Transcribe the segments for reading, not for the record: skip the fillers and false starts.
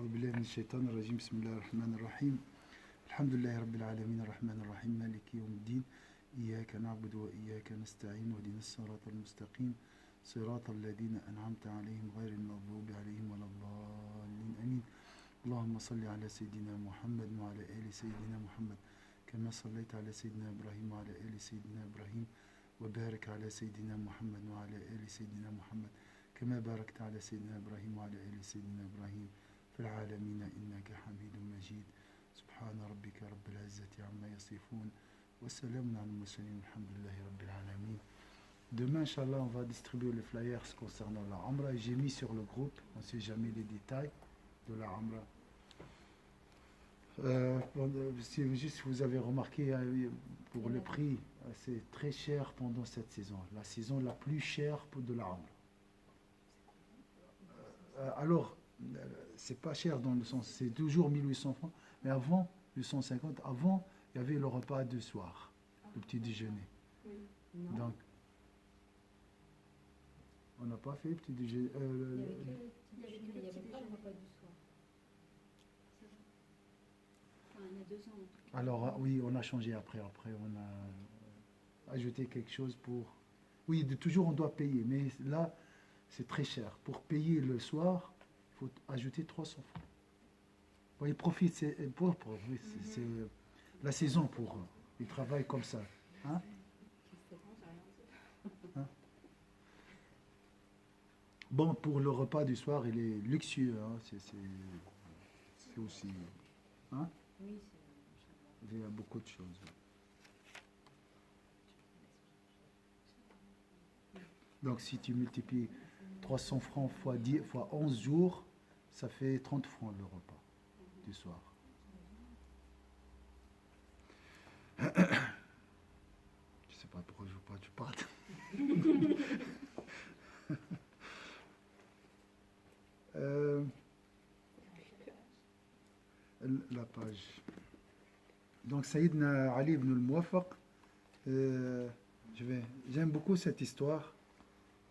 أعوذ بالله من الشيطان الرجيم بسم الله الرحمن الرحيم الحمد لله رب العالمين الرحمن الرحيم مالك يوم الدين إياك نعبد وإياك نستعين واهدنا الصراط المستقيم صراط الذين أنعمت عليهم غير المغضوب عليهم ولا الضالين آمين اللهم صل على سيدنا محمد وعلى آل سيدنا محمد كما صليت على سيدنا إبراهيم وعلى آل سيدنا إبراهيم وبارك على سيدنا محمد وعلى آل سيدنا محمد كما باركت على سيدنا إبراهيم وعلى آل سيدنا إبراهيم في العالمين إنك حميد مجيد سبحان ربك رب العزة عما يصفون والسلام على المرسلين الحمد لله رب العالمين. Demain, Inch'Allah, on va distribuer les flyers concernant la Amra. J'ai mis sur le groupe, on ne sait jamais les détails de la Amra. Si vous avez remarqué, pour le prix, c'est très cher pendant cette saison. La saison la plus chère de la Amra. Alors, c'est pas cher dans le sens, c'est toujours 1800 francs, mais avant, 850, avant, il y avait le repas de soir, le petit déjeuner. Donc, on n'a pas fait le petit déjeuner. Il n'y avait pas le repas du soir. Enfin, il y a 2 ans. Alors, oui, on a changé après. Après, on a ajouté quelque chose pour... Oui, toujours, on doit payer, mais là, c'est très cher. Pour payer le soir, il faut ajouter 300 francs. Bon, ils profitent, c'est la saison pour eux. Ils travaillent comme ça. Hein? Hein? Bon, pour le repas du soir, il est luxueux. Hein? C'est aussi... Hein? Oui, il y a beaucoup de choses. Donc, si tu multiplies 300 francs fois 10, fois 11 jours, ça fait 30 francs le repas du soir. Je sais pas pourquoi je veux pas, tu parles. La page. Donc, Sayyidina Ali ibn al-Muwafaq, j'aime beaucoup cette histoire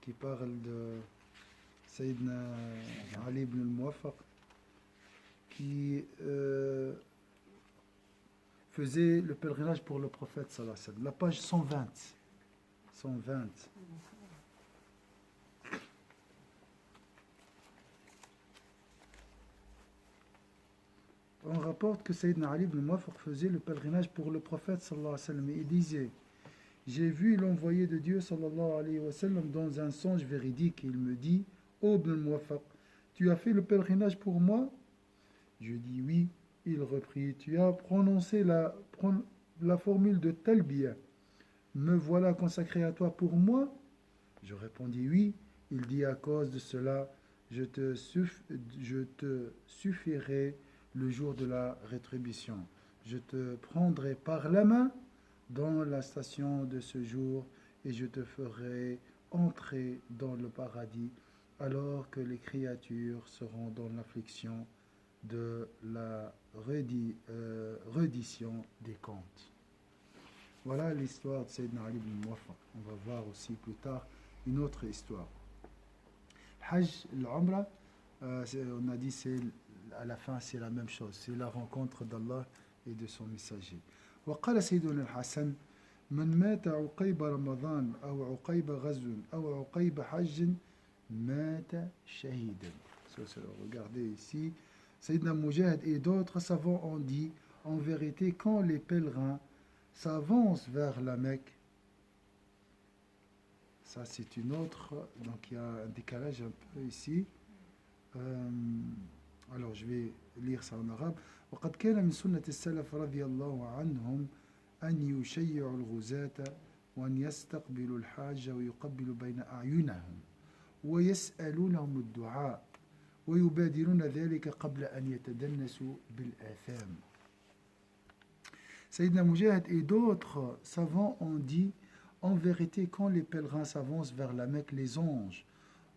qui parle de Sayyidina Ali ibn al-Muwafaq qui faisait le pèlerinage pour le prophète sallallahu alayhi wa sallam. La page 120. 120. On rapporte que Sayyidina Ali ibn al-Muwafaq faisait le pèlerinage pour le prophète sallallahu alayhi wa sallam et il disait: j'ai vu l'envoyé de Dieu sallallahu alayhi wa sallam dans un songe véridique et il me dit: ô ibn al-Muwafaq, tu as fait le pèlerinage pour moi? Je dis oui. Il reprit: tu as prononcé la formule de Talbiya, me voilà consacré à toi pour moi? Je répondis oui. Il dit: à cause de cela, je te suffirai le jour de la rétribution. Je te prendrai par la main dans la station de ce jour et je te ferai entrer dans le paradis alors que les créatures seront dans l'affliction de la reddition des comptes. Voilà l'histoire de Sayyidina Ali ibn Muwafaq. On va voir aussi plus tard une autre histoire. Hajj, l'Umrah, on a dit c'est à la fin c'est la même chose, c'est la rencontre d'Allah et de son messager. وقال سيدنا الحسن: من مات عقيب رمضان أو عقيب غزو أو عقيب حج مات شهيدا. Regardez ici, Sayyidina Mujahid et d'autres savants ont dit: en vérité, quand les pèlerins s'avancent vers la Mecque, ça c'est une autre, donc il y a un décalage un peu ici. Alors je vais lire ça en arabe. وقد كان من سنة السلف رضي الله عنهم أن يشيعوا الغزاة وأن يستقبلوا الحاج ويقبلوا بين أعينهم ويسألونهم الدعاء ويبادرون ذلك قبل أن يتدنسوا بالآثام. Sayyidina Mujahid et d'autres savants ont dit: en vérité, quand les pèlerins s'avancent vers la Mecque, les anges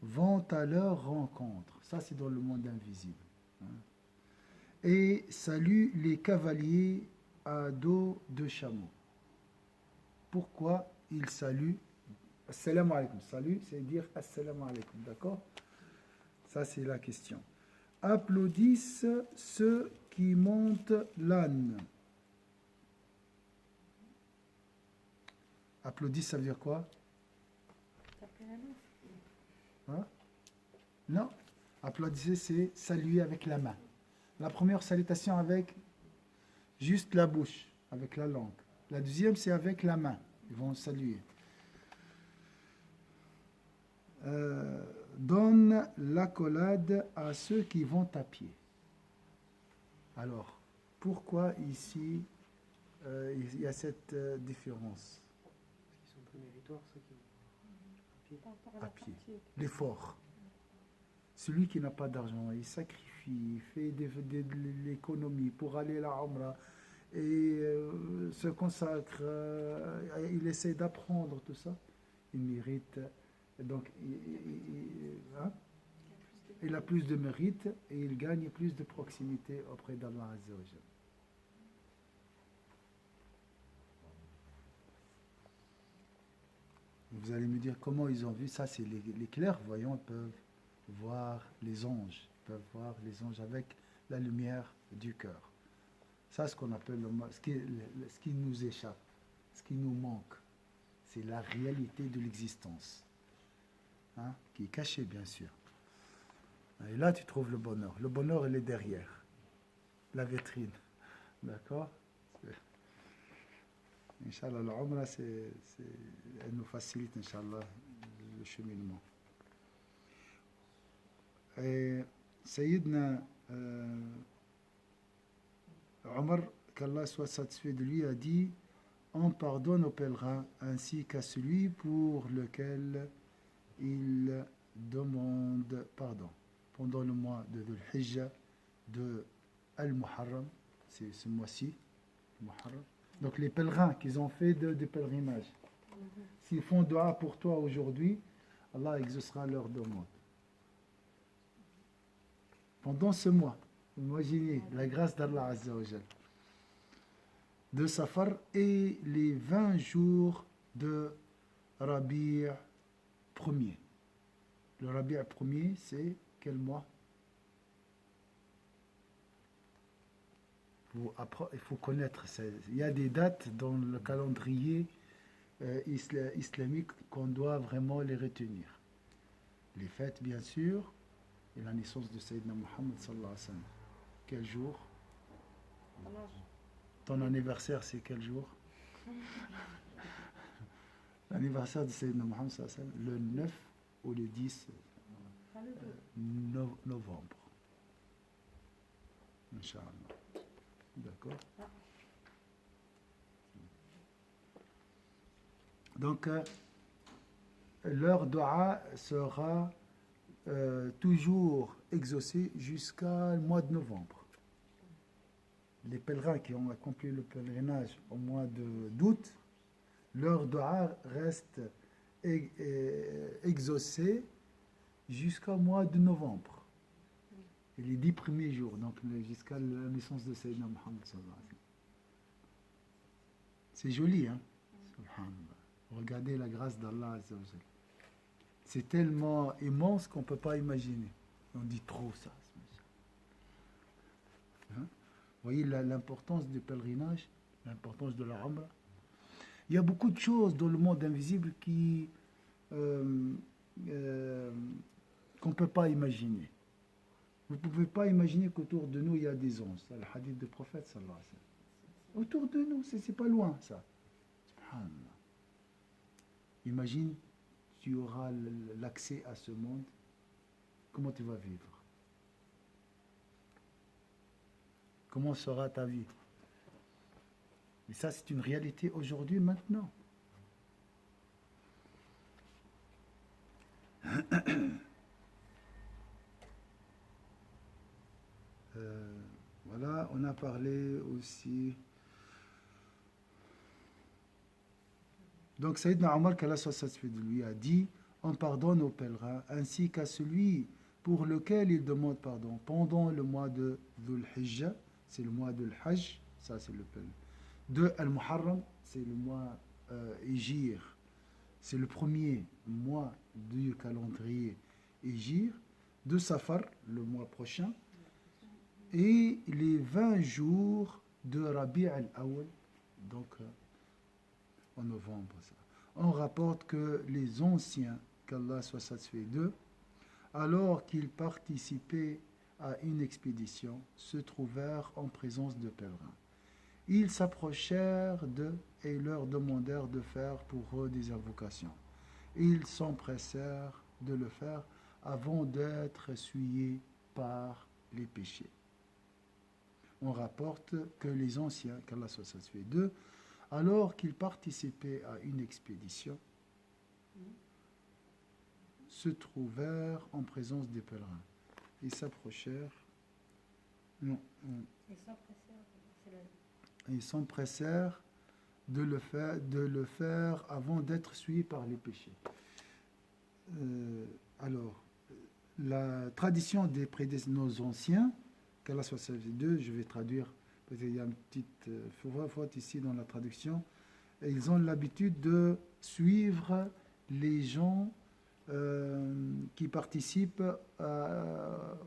vont à leur rencontre. Ça, c'est dans le monde invisible. Et saluent les cavaliers à dos de chameau. Pourquoi ils saluent? Assalamu alaikum. Salut, c'est dire assalamu alaikum. D'accord? Ça, c'est la question. applaudissent ceux qui montent l'âne. Applaudissent, ça veut dire quoi? Hein? Non. Applaudissez, c'est saluer avec la main. La première salutation avec juste la bouche, avec la langue. La deuxième, c'est avec la main. Ils vont saluer. Donne l'accolade à ceux qui vont à pied. Alors, pourquoi ici il y a cette différence? Ils sont plus méritoires, ceux qui vont À pied. L'effort. Celui qui n'a pas d'argent, il sacrifie, il fait de l'économie pour aller à la Umrah et se consacre, il essaie d'apprendre tout ça, il mérite. Donc, hein, il a plus de mérite et il gagne plus de proximité auprès d'Allah Azza wa Jalla. Vous allez me dire comment ils ont vu ça, c'est les clairvoyants peuvent voir les anges, peuvent voir les anges avec la lumière du cœur. Ça, ce qu'on appelle ce qui nous échappe, ce qui nous manque, c'est la réalité de l'existence, hein, qui est cachée bien sûr. Et là, tu trouves le bonheur. Le bonheur, il est derrière la vitrine, d'accord? Inch'Allah, l'Umrah, elle nous facilite, Inch'Allah, le cheminement. Et Sayyidina Omar, qu'Allah soit satisfait de lui, a dit: on pardonne aux pèlerins ainsi qu'à celui pour lequel il demande pardon. Pendant le mois de Dhul Hijjah, de Al-Muharram, c'est ce mois-ci, Muharram. Donc les pèlerins qu'ils ont fait des pèlerinages, s'ils font dua pour toi aujourd'hui, Allah exaucera leur demande. Pendant ce mois, imaginez la grâce d'Allah Azza wa Jal, de Safar et les 20 jours de Rabi' premier. Le Rabi' premier, c'est quel mois? Il faut connaître. Il y a des dates dans le calendrier islamique qu'on doit vraiment les retenir. Les fêtes, bien sûr, et la naissance de Sayyidina Muhammad sallallahu alayhi wa sallam. Quel jour? Ton anniversaire, c'est quel jour? L'anniversaire de Sayyidina Muhammad sallallahu alayhi wa sallam, le 9 ou le 10 novembre. Inch'Allah. D'accord. Donc, leur dua sera toujours exaucé jusqu'au mois de novembre. Les pèlerins qui ont accompli le pèlerinage au mois d'août, leur dua reste exaucé jusqu'au mois de novembre. Et les 10 premiers jours, donc jusqu'à la naissance de Sayyidina Muhammad sallallahu alayhi wa sallam. C'est joli, hein? Subhanallah. Regardez la grâce d'Allah Azza wa Jal. C'est tellement immense qu'on ne peut pas imaginer. On dit trop ça. Hein? Vous voyez l'importance du pèlerinage, l'importance de la Umrah. Il y a beaucoup de choses dans le monde invisible qu'on ne peut pas imaginer. Vous ne pouvez pas imaginer qu'autour de nous, il y a des anges. C'est le hadith du prophète, sallallahu alayhi wa sallam. Autour de nous, c'est pas loin, ça. Subhanallah. Imagine, tu auras l'accès à ce monde. Comment tu vas vivre? Comment sera ta vie? Et ça, c'est une réalité aujourd'hui, maintenant. Voilà, on a parlé aussi. Donc, Sayyidina Omar, qu'Allah soit satisfait de lui, a dit: on pardonne aux pèlerins ainsi qu'à celui pour lequel il demande pardon pendant le mois de Dhul Hijjah, c'est le mois de l'Hajj, ça c'est le pèlerin. De Al-Muharram, c'est le mois Hijir, c'est le premier mois du calendrier Hijir. De Safar, le mois prochain, et les 20 jours de Rabi' al-Awwal, donc en novembre. Ça. On rapporte que les anciens, qu'Allah soit satisfait d'eux, alors qu'ils participaient à une expédition, se trouvèrent en présence de pèlerins. Ils s'approchèrent d'eux et leur demandèrent de faire pour eux des invocations. Ils s'empressèrent de le faire avant d'être essuyés par les péchés. On rapporte que les anciens, qu'Allah soit satisfait d'eux, alors qu'ils participaient à une expédition, se trouvèrent en présence des pèlerins. Ils s'approchèrent. Non. Ils s'empressèrent de le faire avant d'être suivis par les péchés. Alors, la tradition des nos anciens, qu'Allah soit satisfait d'eux, je vais traduire, parce qu'il y a une petite faute ici dans la traduction, et ils ont l'habitude de suivre les gens qui participent à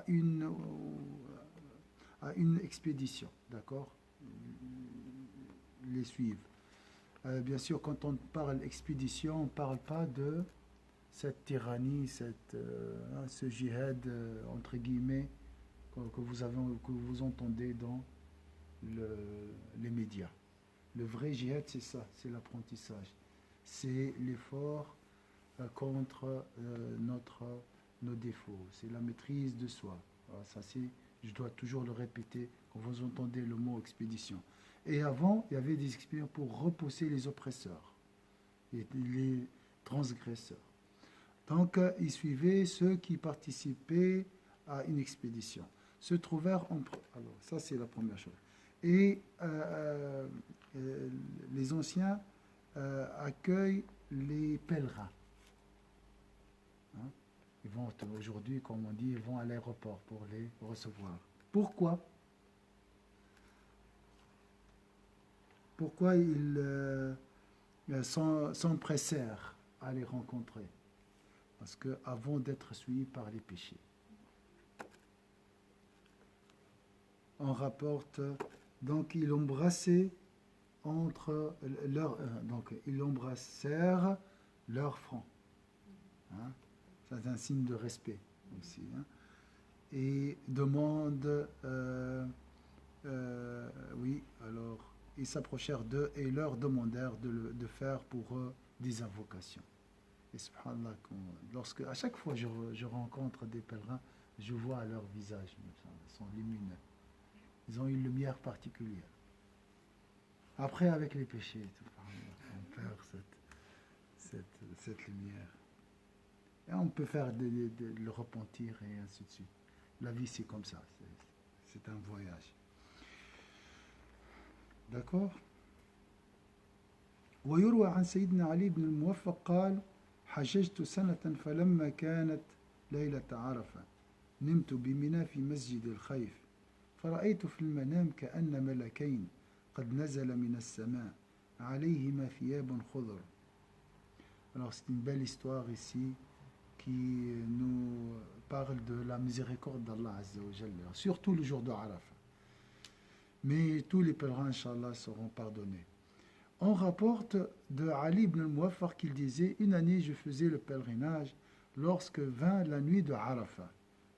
une expédition, d'accord? Les suivent. Bien sûr, quand on parle expédition, on ne parle pas de cette tyrannie, ce djihad, entre guillemets, que vous entendez dans les médias. Le vrai djihad, c'est ça, c'est l'apprentissage. C'est l'effort contre nos défauts. C'est la maîtrise de soi. Alors, ça, je dois toujours le répéter quand vous entendez le mot expédition. Et avant, il y avait des expéditions pour repousser les oppresseurs et les transgresseurs. Donc, ils suivaient ceux qui participaient à une expédition. Se trouvèrent alors, ça, c'est la première chose. Et les anciens accueillent les pèlerins. Hein? Ils vont aujourd'hui, comme on dit, ils vont à l'aéroport pour les recevoir. Pourquoi? Pourquoi ils s'empressèrent à les rencontrer? Parce qu'avant d'être suivis par les péchés. On rapporte, donc ils embrassaient ils embrassèrent leur front. Hein? C'est un signe de respect aussi. Hein? Et demandent, oui, alors ils s'approchèrent d'eux et leur demandèrent de faire pour eux des invocations. Et subhanallah, à chaque fois que je rencontre des pèlerins, je vois à leur visage, ils sont lumineux. Ils ont une lumière particulière. Après, avec les péchés, on perd cette lumière. Et on peut faire le repentir et ainsi de suite. La vie, c'est comme ça. C'est un voyage. D'accord? ويروى عن سيدنا علي بن الموفق قال حججت سنة فلما كانت ليلة عرفة نمت بمنى في مسجد الخيف فرأيت في المنام كأن ملكين قد نزل من السماء عليهما ثياب خضر. Alors c'est une belle histoire ici qui nous parle de la miséricorde d'Allah Azza wa Jalla, surtout le jour de Arafah. Mais tous les pèlerins, Inch'Allah, seront pardonnés. On rapporte de Ali ibn al-Muwaffaq qu'il disait: une année je faisais le pèlerinage lorsque vint la nuit de Arafah.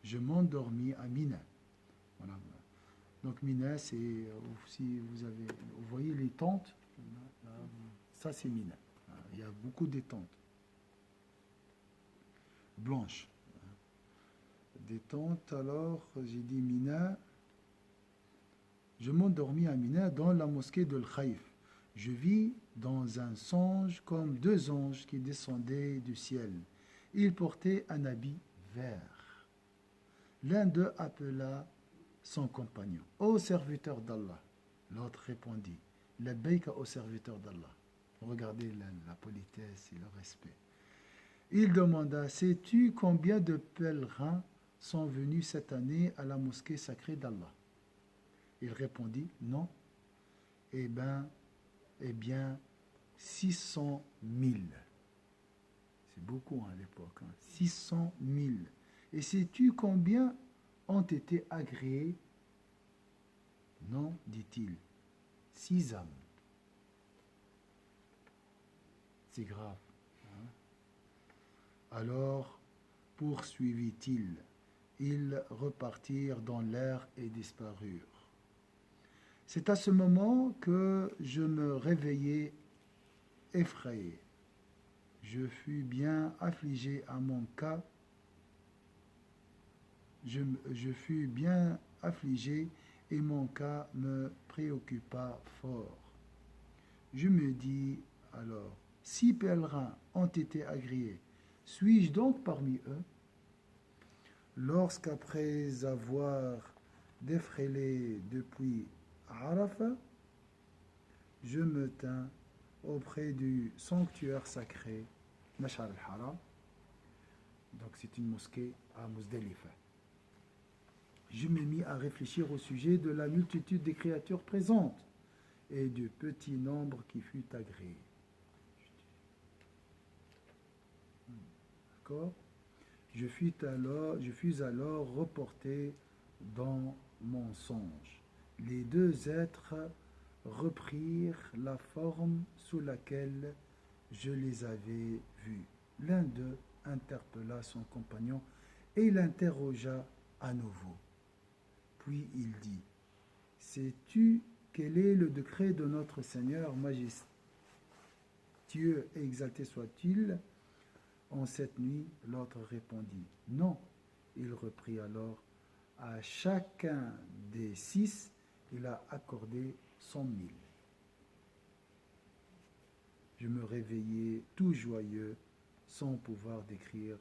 Je m'endormis à Mina. Voilà. Donc Mina, c'est si vous voyez les tentes, ça c'est Mina. Il y a beaucoup de tentes blanches. Des tentes, alors j'ai dit Mina. Je m'endormis à Mina dans la mosquée de l'Khaïf. Je vis dans un songe comme deux anges qui descendaient du ciel. Ils portaient un habit vert. L'un d'eux appela son compagnon: ô serviteur d'Allah. L'autre répondit: labbayka, ô serviteur d'Allah. Regardez la politesse et le respect. Il demanda: sais-tu combien de pèlerins sont venus cette année à la mosquée sacrée d'Allah? Il répondit: non. Eh bien, 600 000. C'est beaucoup à l'époque. 600 000. Et sais-tu combien ont été agréés. Non, dit-il, 6 âmes. C'est grave. Hein? Alors, poursuivit-il, ils repartirent dans l'air et disparurent. C'est à ce moment que je me réveillai effrayé. Je fus bien affligé à mon cas. Je fus bien affligé et mon cas me préoccupa fort. Je me dis alors, 6 pèlerins ont été agréés, suis-je donc parmi eux? Lorsqu'après avoir défrayé depuis Arafat, je me tins auprès du sanctuaire sacré, Mash'ar al-Haram. Donc c'est une mosquée à Muzdalifa. Je me mis à réfléchir au sujet de la multitude des créatures présentes et du petit nombre qui fut agréé. D'accord? Je fus alors reporté dans mon songe. Les 2 êtres reprirent la forme sous laquelle je les avais vus. L'un d'eux interpella son compagnon et l'interrogea à nouveau. Puis il dit, sais-tu quel est le décret de notre Seigneur majestueux et exalté soit-il en cette nuit? L'autre répondit, non. Il reprit alors, à chacun des 6, il a accordé 100 000. Je me réveillai tout joyeux, sans pouvoir décrire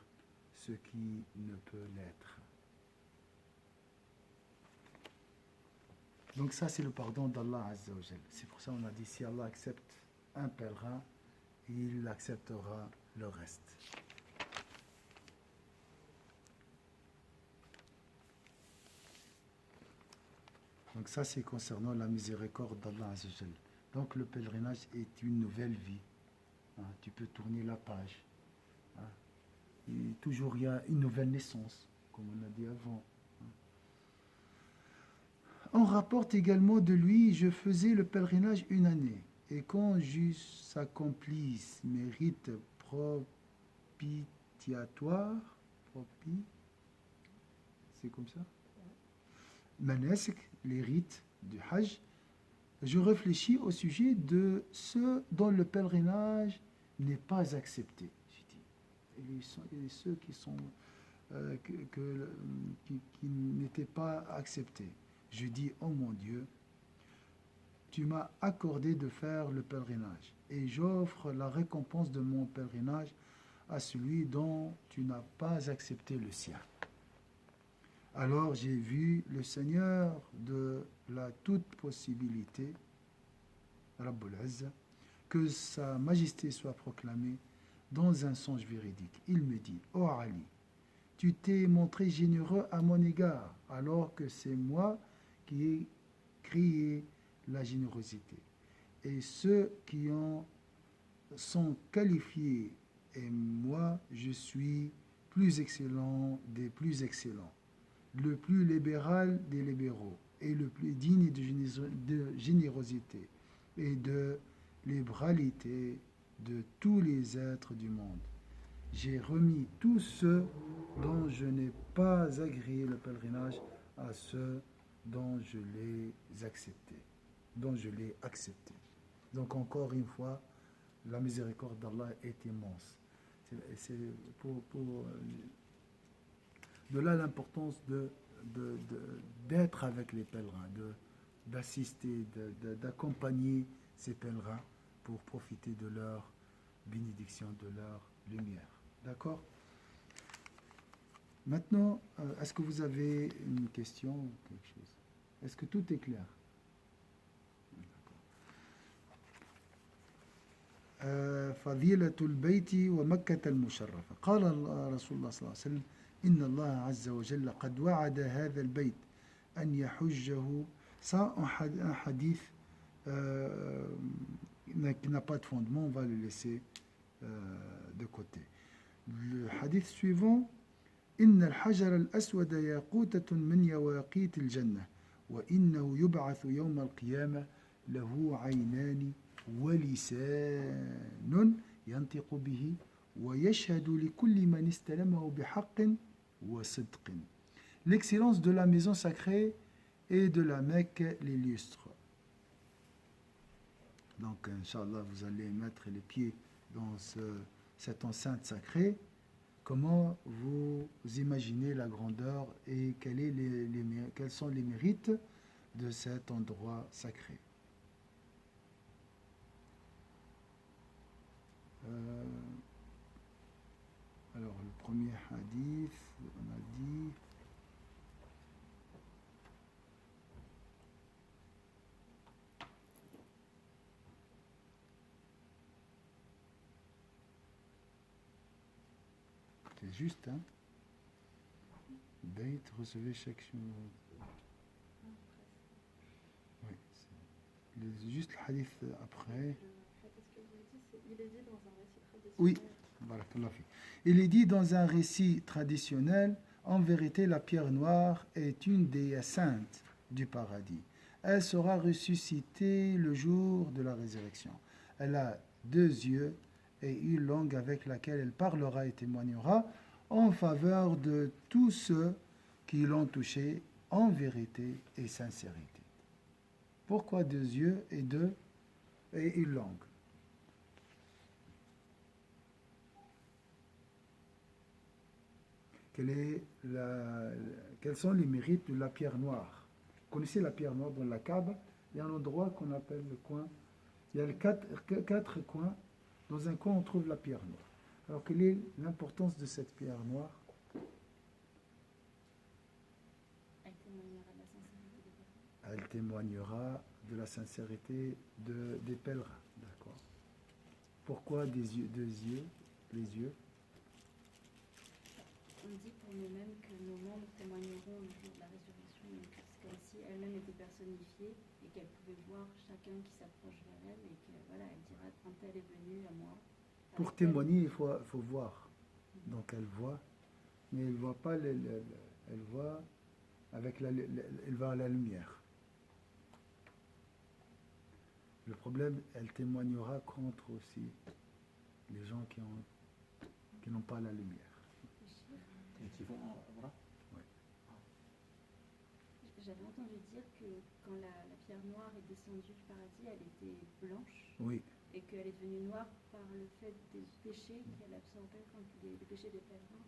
ce qui ne peut l'être. Donc ça, c'est le pardon d'Allah Azza wa Jal. C'est pour ça qu'on a dit, si Allah accepte un pèlerin, il acceptera le reste. Donc ça, c'est concernant la miséricorde d'Allah Azza wa Jal. Donc le pèlerinage est une nouvelle vie. Hein, tu peux tourner la page. Hein. Et toujours, il y a une nouvelle naissance, comme on a dit avant. On rapporte également de lui, je faisais le pèlerinage 1 année, et quand j'eusse accompli mes rites propitiatoires, c'est comme ça, manasik, les rites du Hajj, je réfléchis au sujet de ceux dont le pèlerinage n'est pas accepté. Et ceux qui sont qui n'étaient pas acceptés. Je dis, oh mon Dieu, tu m'as accordé de faire le pèlerinage et j'offre la récompense de mon pèlerinage à celui dont tu n'as pas accepté le sien. Alors j'ai vu le Seigneur de la toute possibilité, Rabbul Azza, que sa majesté soit proclamée dans un songe véridique. Il me dit, ô Ali, tu t'es montré généreux à mon égard, alors que c'est moi qui ai créé la générosité. Et ceux qui en sont qualifiés, et moi, je suis plus excellent des plus excellents, le plus libéral des libéraux, et le plus digne de générosité et de libéralité de tous les êtres du monde. J'ai remis tous ceux dont je n'ai pas agréé le pèlerinage à ceux dont je l'ai accepté. Donc encore une fois, la miséricorde d'Allah est immense. C'est de là l'importance d'être avec les pèlerins, d'assister, d'accompagner ces pèlerins pour profiter de leur bénédiction, de leur lumière. D'accord? Maintenant, est-ce que vous avez une question ou quelque chose? Est-ce que tout est clair? فضيلة البيت ومكة المشرفة قال رسول الله صلى الله عليه وسلم إن الله عز وجل قد وعد هذا البيت أن يحجه. Ça, un hadith qui n'a pas de fondement, on va le laisser de côté. Le hadith suivant إن الحجر الأسود ياقوتة من يواقيت الجنة وإنه يبعث يوم القيامة له عينان ولسان ينطق به ويشهد لكل من استلمه بحق وصدق. L'excellence de la maison sacrée et de la Mecque l'illustre. Donc, Inch'Allah, vous allez mettre les pieds dans cette enceinte sacrée. Comment vous imaginez la grandeur et quels sont les mérites de cet endroit sacré. Alors, le premier hadith, on a dit... C'est juste, hein. Beit, recevez chaque chose. Oui, c'est juste le hadith après. Il est dit dans un récit traditionnel. Oui, barakallah fi. Il est dit dans un récit traditionnel, en vérité, la pierre noire est une des saintes du paradis. Elle sera ressuscitée le jour de la résurrection. Elle a 2 yeux et une langue avec laquelle elle parlera et témoignera en faveur de tous ceux qui l'ont touchée en vérité et sincérité. Pourquoi 2 yeux et une langue? Quels sont les mérites de la pierre noire? Vous connaissez la pierre noire dans la Kaaba? Il y a un endroit qu'on appelle le coin. Il y a 4 coins. Dans un coin, on trouve la pierre noire. Alors, quelle est l'importance de cette pierre noire? Elle témoignera de la sincérité des personnes. Elle témoignera de la sincérité des pèlerins. D'accord. Pourquoi 2 yeux, les yeux? On dit pour nous-mêmes que nos membres témoigneront le jour de la résurrection. Donc c'est comme si elle-même était personnifiée et qu'elle pouvait voir chacun qui s'approche vers elle et que voilà, elle dira quand elle est venue à moi. Pour témoigner, il faut voir. Donc elle voit, mais elle ne voit pas, elle voit avec elle va à la lumière. Le problème, elle témoignera contre aussi les gens qui n'ont pas la lumière. Et qui vont voilà. J'avais entendu dire que quand la pierre noire est descendue du paradis, elle était blanche. Oui. Et qu'elle est devenue noire par le fait des péchés qu'elle absorbait, les péchés des pèlerins.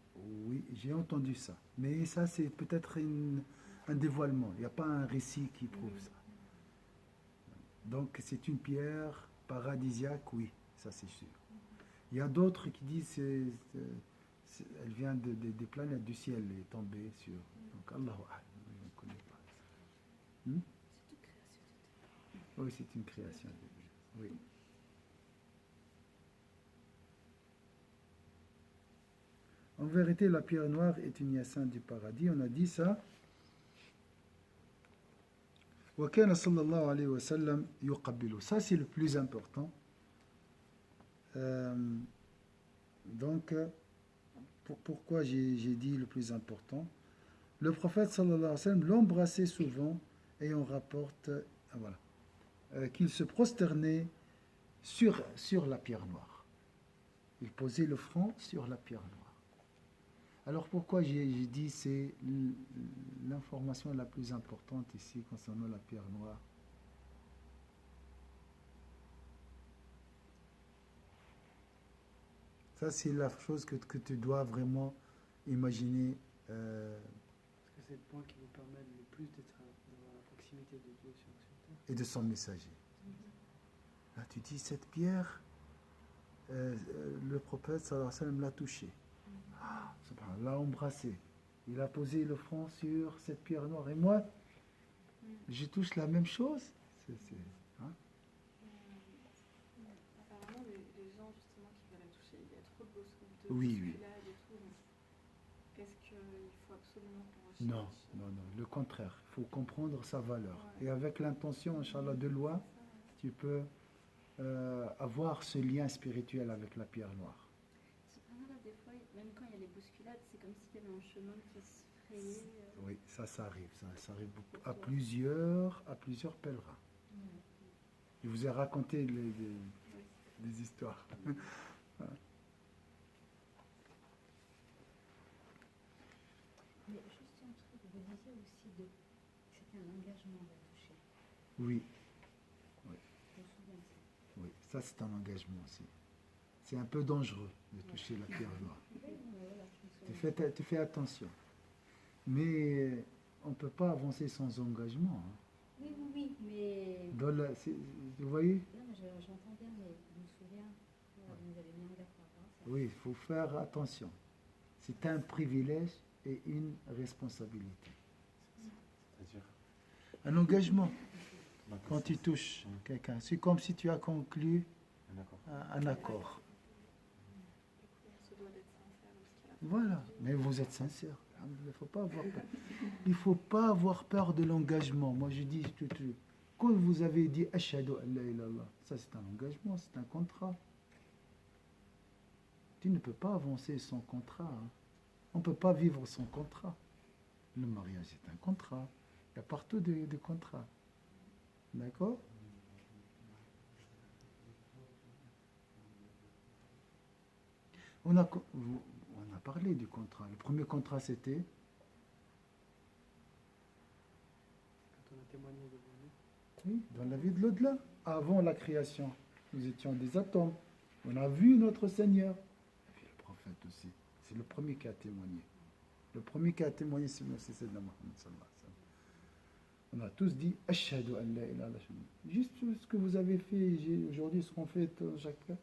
Oui, j'ai entendu ça. Mais ça, c'est peut-être un dévoilement. Il n'y a pas un récit qui prouve ça. Donc, c'est une pierre paradisiaque, oui, ça c'est sûr. Il y a d'autres qui disent elle vient des planètes du ciel, elle est tombée sur. Donc, Allahu A'lam, je ne connais pas ça. Oui, c'est une création de Dieu. Oui. En vérité, la pierre noire est une hyacinthe du paradis. On a dit ça. وكان صلى الله عليه وسلم يقبله. Ça, c'est le plus important. Donc, pourquoi j'ai dit le plus important? Le prophète sallallahu alayhi wa sallam l'embrassait souvent et on rapporte qu'il se prosternait sur la pierre noire. Il posait le front sur la pierre noire. Alors pourquoi j'ai dit c'est l'information la plus importante ici concernant la pierre noire? Ça, c'est la chose que tu dois vraiment imaginer. Parce que c'est le point qui nous permet le plus d'être dans la proximité de Dieu sur terre. Et de son messager. Là, tu dis, cette pierre, le prophète sallallahu alayhi wa sallam l'a touchée. L'a embrassé. Il a posé le front sur cette pierre noire. Et moi, je touche la même chose. Apparemment, les gens justement qui veulent la toucher, il y a trop de bousculades Oui. et tout. Qu'est-ce qu'il faut absolument qu'on recherche? Non. Le contraire. Il faut comprendre sa valeur. Ouais. Et avec l'intention, Inch'Allah, de loin, tu peux avoir ce lien spirituel avec la pierre noire. Des fois, même quand il y a les bousculades, c'est comme comme s'il y avait un chemin qui se frayait. Oui, ça arrive. Ça arrive à Ok. plusieurs pèlerins. Je vous ai raconté des histoires. Mais juste un truc, vous disiez aussi que c'était un engagement de toucher. Oui, Je me souviens de ça. oui, ça c'est un engagement aussi. C'est un peu dangereux de toucher la pierre noire. Oui, voilà, je me souviens. Tu fais attention. Mais on ne peut pas avancer sans engagement. Hein. Oui, mais... Vous voyez? Non, mais j'entends bien, mais je me souviens, voilà, vous nous avez mis en garde par rapport à ça. Oui, il faut faire attention. C'est un privilège et une responsabilité. C'est-à-dire Un engagement, donc, quand tu touches quelqu'un, c'est comme si tu as conclu D'accord. un accord. Du coup, on se doit d'être sincère jusqu'à la fin. Voilà, mais vous êtes sincère. Il ne faut pas avoir peur. Il faut pas avoir peur de l'engagement. Moi, je dis quand vous avez dit Ashhadu an la ilaha illallah, ça c'est un engagement, c'est un contrat. Tu ne peux pas avancer sans contrat. Hein. On ne peut pas vivre sans contrat. Le mariage est un contrat. Il y a partout des contrats. D'accord? On a parlé du contrat. Le premier contrat, c'était Quand on a témoigné de vous. oui, dans la vie de l'au-delà. Avant la création, nous étions des atomes. On a vu notre Seigneur. Et puis le prophète aussi. C'est le premier qui a témoigné. Le premier qui a témoigné, c'est Mohammed sallallahu alayhi wa sallam. On a tous dit Ashhadu an la ilaha illallah. Juste ce que vous avez fait aujourd'hui, ce qu'on fait chaque fois,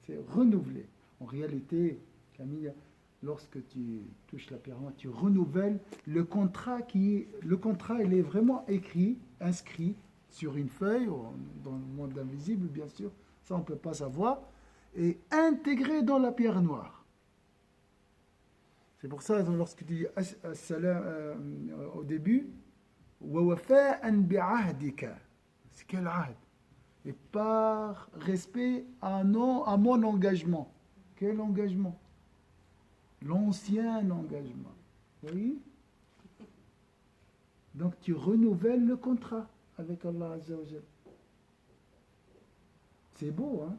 c'est renouveler. En réalité, Camille, lorsque tu touches la pierre noire, tu renouvelles le contrat le contrat, il est vraiment écrit, inscrit sur une feuille, dans le monde invisible, bien sûr, ça on ne peut pas savoir, et intégré dans la pierre noire. C'est pour ça, lorsque tu dis au début, وَوَفَاءً بِعَهْدِكَ, c'est quel ahd? Et par respect à mon engagement. Quel engagement? L'ancien engagement. Oui. Donc tu renouvelles le contrat avec Allah Azza wa Jal. C'est beau, hein?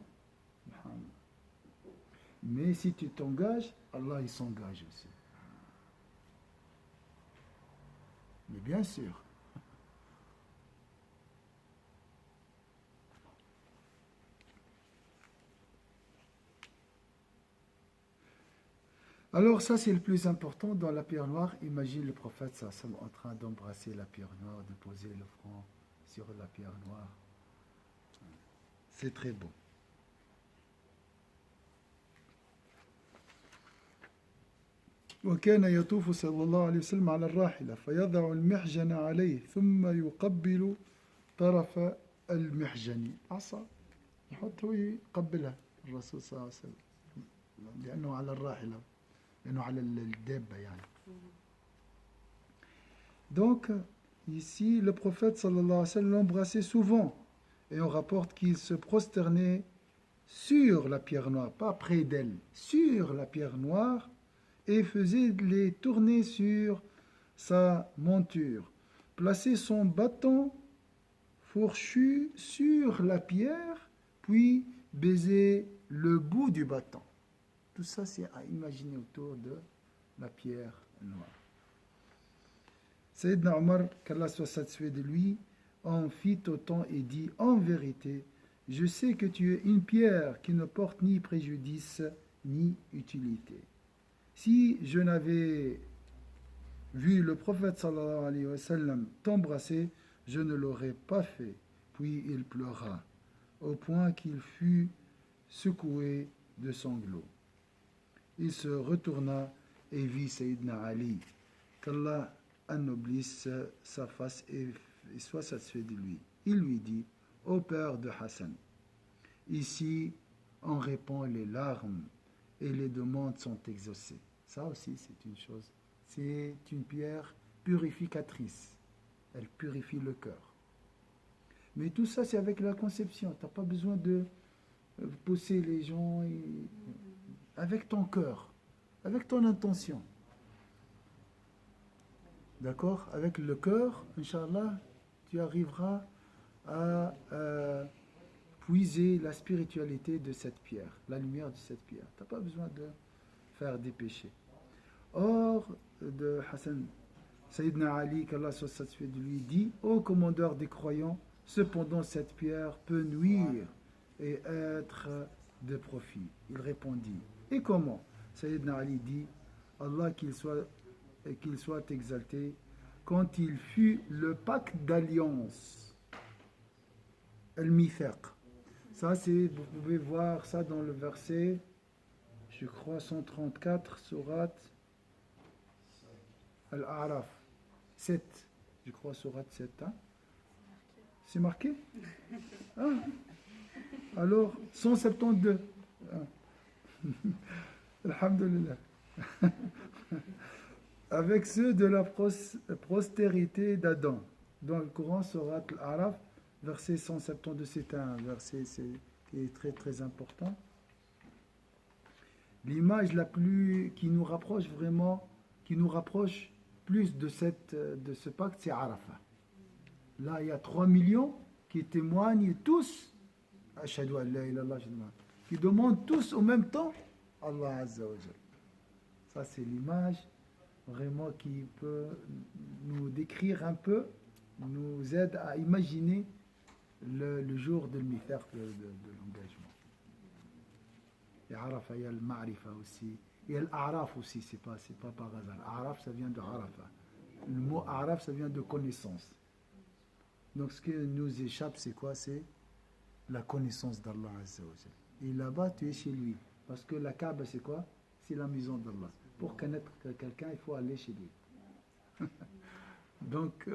Mais si tu t'engages, Allah il s'engage aussi. Mais bien sûr. Alors ça c'est le plus important dans la pierre noire. Imagine le prophète en train d'embrasser la pierre noire, de poser le front sur la pierre noire. C'est très beau. وكان يطوف صلى الله عليه وسلم على الراحلة فيضع المحجن عليه ثم يقبل طرف المحجن عصا يحطه يقبلها الرسول صلى الله عليه وسلم لأنه على الراحلة لأنه على الدابة يعني. Donc ici le prophète sallallahu alayhi wa sallam l'embrassait souvent et on rapporte qu'il se prosternait sur la pierre noire, pas près d'elle, sur la pierre noire, et faisait les tourner sur sa monture, plaçait son bâton fourchu sur la pierre, puis baisait le bout du bâton. Tout ça, c'est à imaginer autour de la pierre noire. Sayyidina Omar, qu'Allah soit satisfait de lui, en fit autant et dit: en vérité, je sais que tu es une pierre qui ne porte ni préjudice ni utilité. Si je n'avais vu le prophète sallallahu alayhi wa sallam t'embrasser, je ne l'aurais pas fait. Puis il pleura, au point qu'il fut secoué de sanglots. Il se retourna et vit Sayyidina Ali. Qu'Allah ennoblisse sa face et soit satisfait de lui. Il lui dit: ô père de Hassan, ici on répand les larmes et les demandes sont exaucées. Ça aussi, c'est une chose. C'est une pierre purificatrice. Elle purifie le cœur. Mais tout ça, c'est avec la conception. Tu n'as pas besoin de pousser les gens avec ton cœur, avec ton intention. D'accord? Avec le cœur, Inch'Allah, tu arriveras à puiser la spiritualité de cette pierre, la lumière de cette pierre. Tu n'as pas besoin de faire des péchés. Or, de Hassan, Sayyidina Ali, qu'Allah soit satisfait de lui, dit: Ô commandeur des croyants, cependant cette pierre peut nuire et être de profit. Il répondit: et comment? Sayyidina Ali dit: Allah qu'il soit exalté, quand il fut le pacte d'alliance, al-mithaq. Ça, c'est, vous pouvez voir ça dans le verset, je crois, 134, sourate Al-A'raf 7. Je crois, sourate 7. Hein? C'est marqué? Ah. Alors, 172. Ah. Alhamdulillah. Avec ceux de la postérité d'Adam. Dans le Coran, sourate Al-A'raf, verset 172, c'est un verset qui est très très important. L'image la plus qui nous rapproche vraiment, qui nous rapproche plus de ce pacte, c'est Arafat. Là, il y a 3 millions qui témoignent tous, Ashhadu an la ilaha illallah, qui demandent tous en même temps Allah Azza wa Jal. Ça, c'est l'image vraiment qui peut nous décrire un peu, nous aide à imaginer le jour de l'mithaq, de l'engagement. Il y a Arafat, il y a le Ma'rifa aussi. Il y a l'Araf aussi, c'est pas par hasard. Araf, ça vient de Arafa. Le mot Araf, ça vient de connaissance. Donc ce qui nous échappe, c'est quoi? C'est la connaissance d'Allah Azza wa Jal. Et là-bas, tu es chez lui. Parce que la Kaaba, c'est quoi? C'est la maison d'Allah. Pour connaître quelqu'un, il faut aller chez lui. Donc,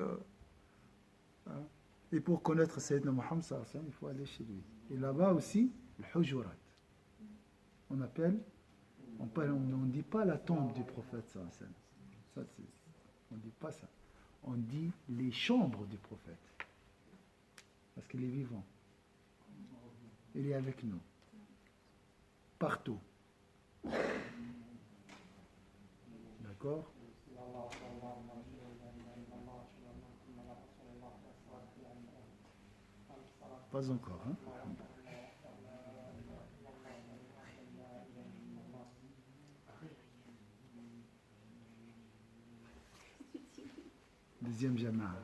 hein? Et pour connaître Sayyidina Muhammad, il faut aller chez lui. Et là-bas aussi, le Hujurat. On ne dit pas la tombe du prophète. Ça, on ne dit pas ça. On dit les chambres du prophète. Parce qu'il est vivant. Il est avec nous. Partout. D'accord? Pas encore. Hein? Deuxième jama'a.